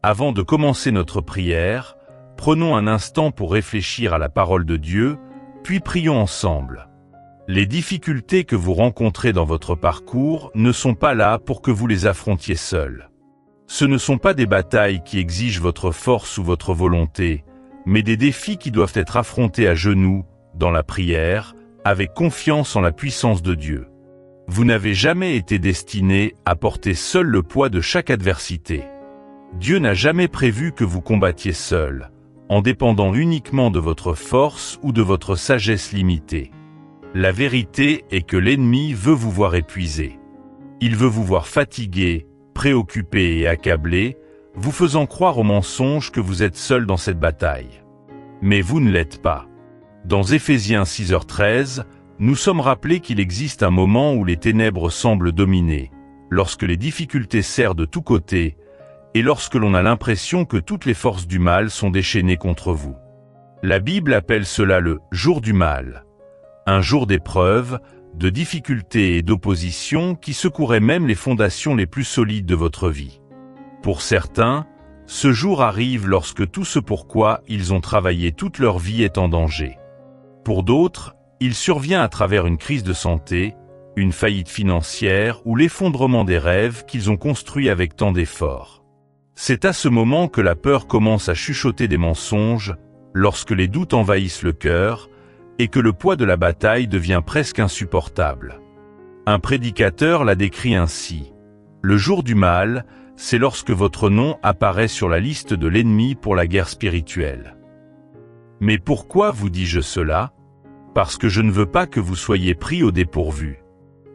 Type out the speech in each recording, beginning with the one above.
Avant de commencer notre prière, prenons un instant pour réfléchir à la parole de Dieu, puis prions ensemble. Les difficultés que vous rencontrez dans votre parcours ne sont pas là pour que vous les affrontiez seuls. Ce ne sont pas des batailles qui exigent votre force ou votre volonté, mais des défis qui doivent être affrontés à genoux, dans la prière, avec confiance en la puissance de Dieu. Vous n'avez jamais été destiné à porter seul le poids de chaque adversité. Dieu n'a jamais prévu que vous combattiez seul, en dépendant uniquement de votre force ou de votre sagesse limitée. La vérité est que l'ennemi veut vous voir épuisé. Il veut vous voir fatigué, préoccupé et accablé, vous faisant croire au mensonge que vous êtes seul dans cette bataille. Mais vous ne l'êtes pas. Dans Éphésiens 6h13, nous sommes rappelés qu'il existe un moment où les ténèbres semblent dominer, lorsque les difficultés serrent de tous côtés, et lorsque l'on a l'impression que toutes les forces du mal sont déchaînées contre vous. La Bible appelle cela le « jour du mal », un jour d'épreuve, de difficultés et d'opposition qui secouerait même les fondations les plus solides de votre vie. Pour certains, ce jour arrive lorsque tout ce pourquoi ils ont travaillé toute leur vie est en danger. Pour d'autres, il survient à travers une crise de santé, une faillite financière ou l'effondrement des rêves qu'ils ont construits avec tant d'efforts. C'est à ce moment que la peur commence à chuchoter des mensonges, lorsque les doutes envahissent le cœur, et que le poids de la bataille devient presque insupportable. Un prédicateur l'a décrit ainsi. Le jour du mal, c'est lorsque votre nom apparaît sur la liste de l'ennemi pour la guerre spirituelle. Mais pourquoi vous dis-je cela? Parce que je ne veux pas que vous soyez pris au dépourvu.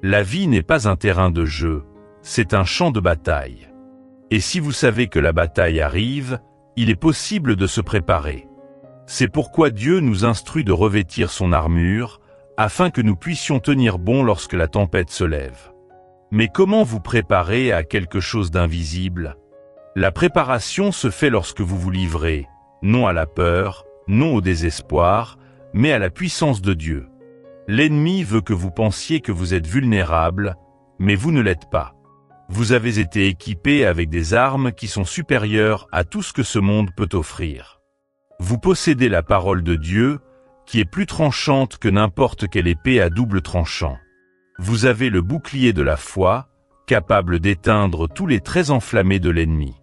La vie n'est pas un terrain de jeu, c'est un champ de bataille. Et si vous savez que la bataille arrive, il est possible de se préparer. C'est pourquoi Dieu nous instruit de revêtir son armure, afin que nous puissions tenir bon lorsque la tempête se lève. Mais comment vous préparer à quelque chose d'invisible? La préparation se fait lorsque vous vous livrez, non à la peur, non au désespoir, mais à la puissance de Dieu. L'ennemi veut que vous pensiez que vous êtes vulnérable, mais vous ne l'êtes pas. Vous avez été équipé avec des armes qui sont supérieures à tout ce que ce monde peut offrir. Vous possédez la parole de Dieu, qui est plus tranchante que n'importe quelle épée à double tranchant. Vous avez le bouclier de la foi, capable d'éteindre tous les traits enflammés de l'ennemi.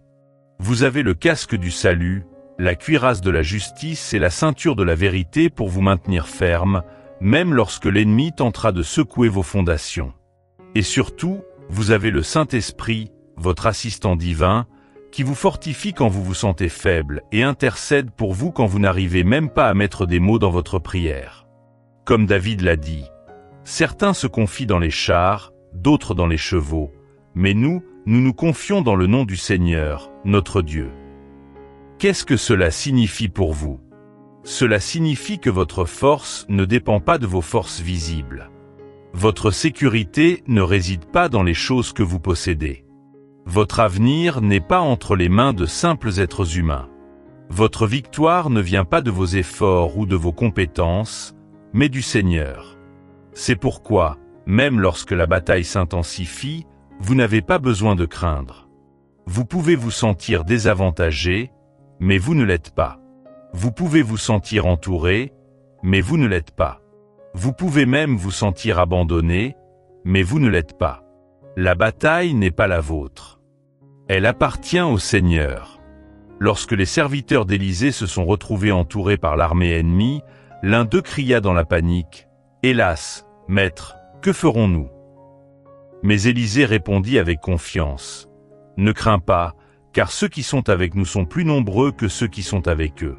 Vous avez le casque du salut, la cuirasse de la justice et la ceinture de la vérité pour vous maintenir ferme, même lorsque l'ennemi tentera de secouer vos fondations. Et surtout, vous avez le Saint-Esprit, votre assistant divin, qui vous fortifie quand vous vous sentez faible et intercède pour vous quand vous n'arrivez même pas à mettre des mots dans votre prière. Comme David l'a dit, certains se confient dans les chars, d'autres dans les chevaux, mais nous nous confions dans le nom du Seigneur, notre Dieu. Qu'est-ce que cela signifie pour vous? Cela signifie que votre force ne dépend pas de vos forces visibles. Votre sécurité ne réside pas dans les choses que vous possédez. Votre avenir n'est pas entre les mains de simples êtres humains. Votre victoire ne vient pas de vos efforts ou de vos compétences, mais du Seigneur. C'est pourquoi, même lorsque la bataille s'intensifie, vous n'avez pas besoin de craindre. Vous pouvez vous sentir désavantagé, mais vous ne l'êtes pas. Vous pouvez vous sentir entouré, mais vous ne l'êtes pas. Vous pouvez même vous sentir abandonné, mais vous ne l'êtes pas. La bataille n'est pas la vôtre. Elle appartient au Seigneur. Lorsque les serviteurs d'Élisée se sont retrouvés entourés par l'armée ennemie, l'un d'eux cria dans la panique, « Hélas, maître, que ferons-nous » Mais Élisée répondit avec confiance, « Ne crains pas, car ceux qui sont avec nous sont plus nombreux que ceux qui sont avec eux. »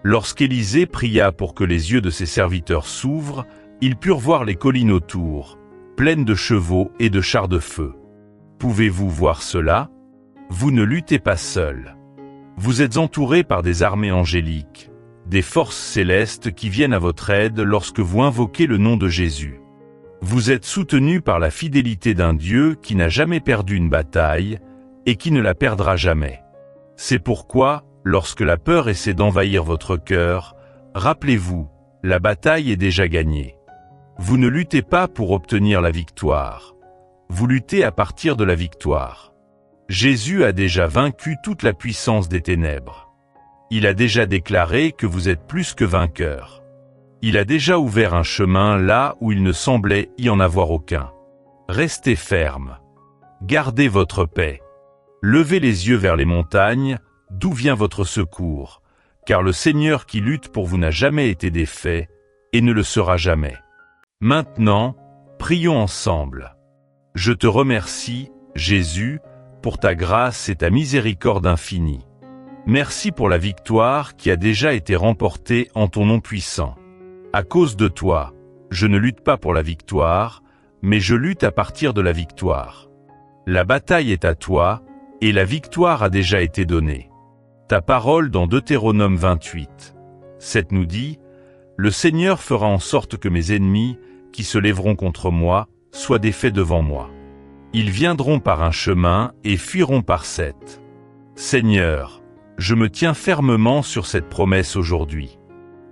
Lorsqu'Élisée pria pour que les yeux de ses serviteurs s'ouvrent, ils purent voir les collines autour, pleines de chevaux et de chars de feu. Pouvez-vous voir cela? Vous ne luttez pas seul. Vous êtes entourés par des armées angéliques, des forces célestes qui viennent à votre aide lorsque vous invoquez le nom de Jésus. Vous êtes soutenus par la fidélité d'un Dieu qui n'a jamais perdu une bataille et qui ne la perdra jamais. C'est pourquoi, lorsque la peur essaie d'envahir votre cœur, rappelez-vous, la bataille est déjà gagnée. Vous ne luttez pas pour obtenir la victoire. Vous luttez à partir de la victoire. Jésus a déjà vaincu toute la puissance des ténèbres. Il a déjà déclaré que vous êtes plus que vainqueurs. Il a déjà ouvert un chemin là où il ne semblait y en avoir aucun. Restez ferme. Gardez votre paix. Levez les yeux vers les montagnes, d'où vient votre secours, car le Seigneur qui lutte pour vous n'a jamais été défait, et ne le sera jamais. Maintenant, prions ensemble. Je te remercie, Jésus, pour ta grâce et ta miséricorde infinie. Merci pour la victoire qui a déjà été remportée en ton nom puissant. À cause de toi, je ne lutte pas pour la victoire, mais je lutte à partir de la victoire. La bataille est à toi, et la victoire a déjà été donnée. Ta parole dans Deutéronome 28, 7 nous dit, « Le Seigneur fera en sorte que mes ennemis, qui se lèveront contre moi, soient défaits devant moi. Ils viendront par un chemin et fuiront par 7. Seigneur, je me tiens fermement sur cette promesse aujourd'hui.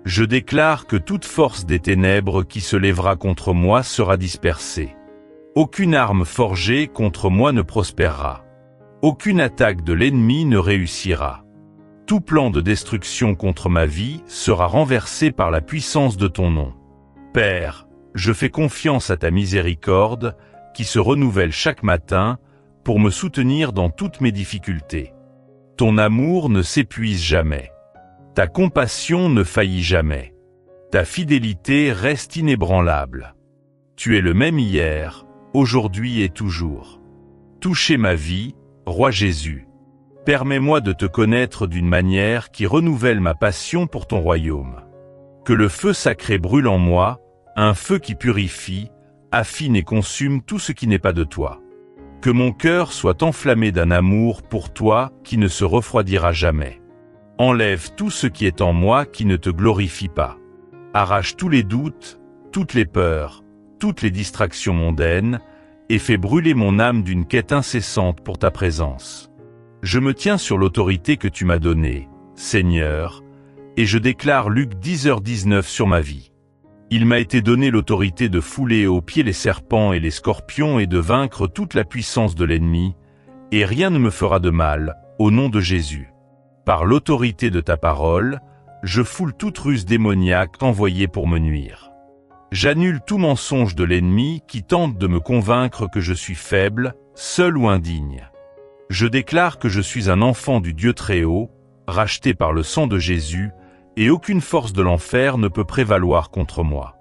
Je déclare que toute force des ténèbres qui se lèvera contre moi sera dispersée. Aucune arme forgée contre moi ne prospérera. Aucune attaque de l'ennemi ne réussira. Tout plan de destruction contre ma vie sera renversé par la puissance de ton nom. Père, je fais confiance à ta miséricorde, qui se renouvelle chaque matin, pour me soutenir dans toutes mes difficultés. Ton amour ne s'épuise jamais. Ta compassion ne faillit jamais. Ta fidélité reste inébranlable. Tu es le même hier, aujourd'hui et toujours. Touchez ma vie, Roi Jésus. Permets-moi de te connaître d'une manière qui renouvelle ma passion pour ton royaume. Que le feu sacré brûle en moi, un feu qui purifie, affine et consume tout ce qui n'est pas de toi. Que mon cœur soit enflammé d'un amour pour toi qui ne se refroidira jamais. Enlève tout ce qui est en moi qui ne te glorifie pas. Arrache tous les doutes, toutes les peurs, toutes les distractions mondaines, et fais brûler mon âme d'une quête incessante pour ta présence. Je me tiens sur l'autorité que tu m'as donnée, Seigneur, et je déclare Luc 10h19 sur ma vie. Il m'a été donné l'autorité de fouler aux pieds les serpents et les scorpions et de vaincre toute la puissance de l'ennemi, et rien ne me fera de mal, au nom de Jésus. Par l'autorité de ta parole, je foule toute ruse démoniaque envoyée pour me nuire. J'annule tout mensonge de l'ennemi qui tente de me convaincre que je suis faible, seul ou indigne. Je déclare que je suis un enfant du Dieu Très-Haut, racheté par le sang de Jésus, et aucune force de l'enfer ne peut prévaloir contre moi.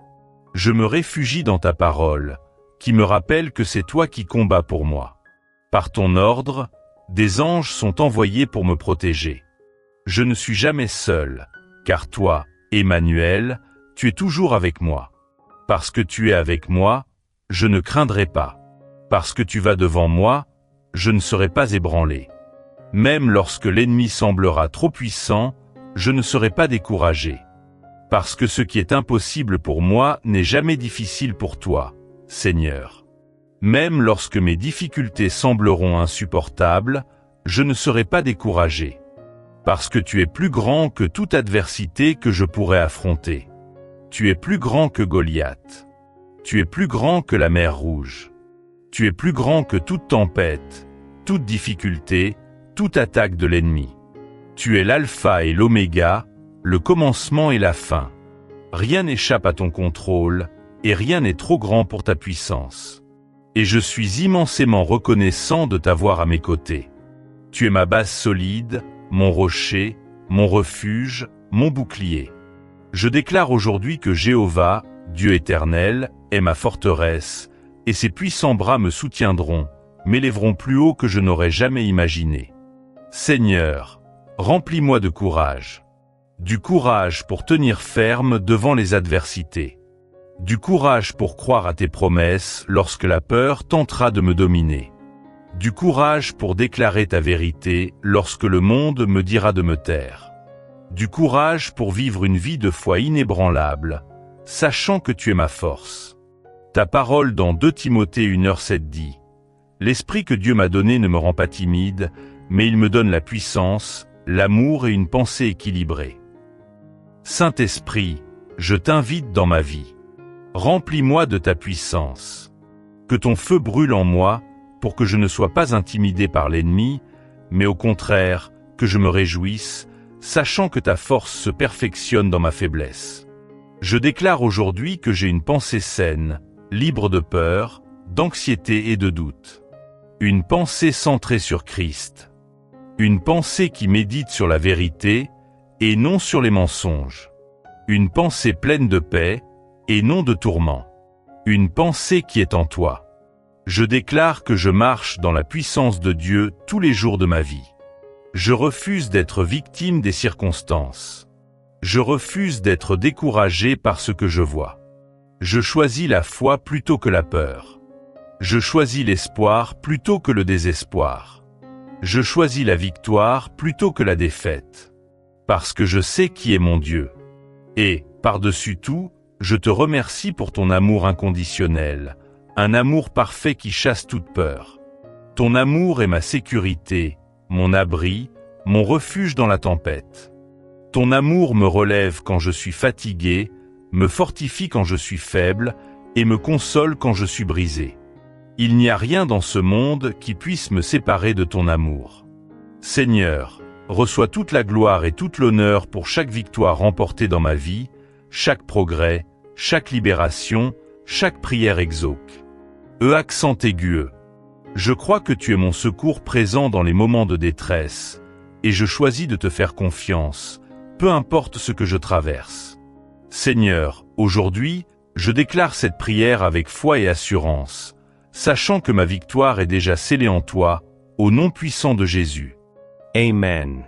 Je me réfugie dans ta parole, qui me rappelle que c'est toi qui combats pour moi. Par ton ordre, des anges sont envoyés pour me protéger. Je ne suis jamais seul, car toi, Emmanuel, tu es toujours avec moi. Parce que tu es avec moi, je ne craindrai pas. Parce que tu vas devant moi, je ne serai pas ébranlé. Même lorsque l'ennemi semblera trop puissant, je ne serai pas découragé. Parce que ce qui est impossible pour moi n'est jamais difficile pour toi, Seigneur. Même lorsque mes difficultés sembleront insupportables, je ne serai pas découragé. Parce que tu es plus grand que toute adversité que je pourrais affronter. Tu es plus grand que Goliath. Tu es plus grand que la mer Rouge. Tu es plus grand que toute tempête, toute difficulté, toute attaque de l'ennemi. Tu es l'alpha et l'oméga, le commencement et la fin. Rien n'échappe à ton contrôle, et rien n'est trop grand pour ta puissance. Et je suis immensément reconnaissant de t'avoir à mes côtés. Tu es ma base solide, mon rocher, mon refuge, mon bouclier. Je déclare aujourd'hui que Jéhovah, Dieu éternel, est ma forteresse, et ses puissants bras me soutiendront, m'élèveront plus haut que je n'aurais jamais imaginé. Seigneur, remplis-moi de courage. Du courage pour tenir ferme devant les adversités. Du courage pour croire à tes promesses lorsque la peur tentera de me dominer. Du courage pour déclarer ta vérité lorsque le monde me dira de me taire. Du courage pour vivre une vie de foi inébranlable, sachant que tu es ma force. Ta parole dans 2 Timothée 1h7 dit « L'esprit que Dieu m'a donné ne me rend pas timide, mais il me donne la puissance, l'amour et une pensée équilibrée. » Saint-Esprit, je t'invite dans ma vie. Remplis-moi de ta puissance. Que ton feu brûle en moi, pour que je ne sois pas intimidé par l'ennemi, mais au contraire, que je me réjouisse, sachant que ta force se perfectionne dans ma faiblesse. Je déclare aujourd'hui que j'ai une pensée saine, libre de peur, d'anxiété et de doute. Une pensée centrée sur Christ. Une pensée qui médite sur la vérité et non sur les mensonges. Une pensée pleine de paix et non de tourment. Une pensée qui est en toi. Je déclare que je marche dans la puissance de Dieu tous les jours de ma vie. Je refuse d'être victime des circonstances. Je refuse d'être découragé par ce que je vois. Je choisis la foi plutôt que la peur. Je choisis l'espoir plutôt que le désespoir. Je choisis la victoire plutôt que la défaite. Parce que je sais qui est mon Dieu. Et, par-dessus tout, je te remercie pour ton amour inconditionnel, un amour parfait qui chasse toute peur. Ton amour est ma sécurité, mon abri, mon refuge dans la tempête. Ton amour me relève quand je suis fatigué, me fortifie quand je suis faible et me console quand je suis brisé. Il n'y a rien dans ce monde qui puisse me séparer de ton amour. Seigneur, reçois toute la gloire et toute l'honneur pour chaque victoire remportée dans ma vie, chaque progrès, chaque libération, chaque prière exauque. Accent aigu. Je crois que tu es mon secours présent dans les moments de détresse, et je choisis de te faire confiance, peu importe ce que je traverse. Seigneur, aujourd'hui, je déclare cette prière avec foi et assurance, sachant que ma victoire est déjà scellée en toi, au nom puissant de Jésus. Amen.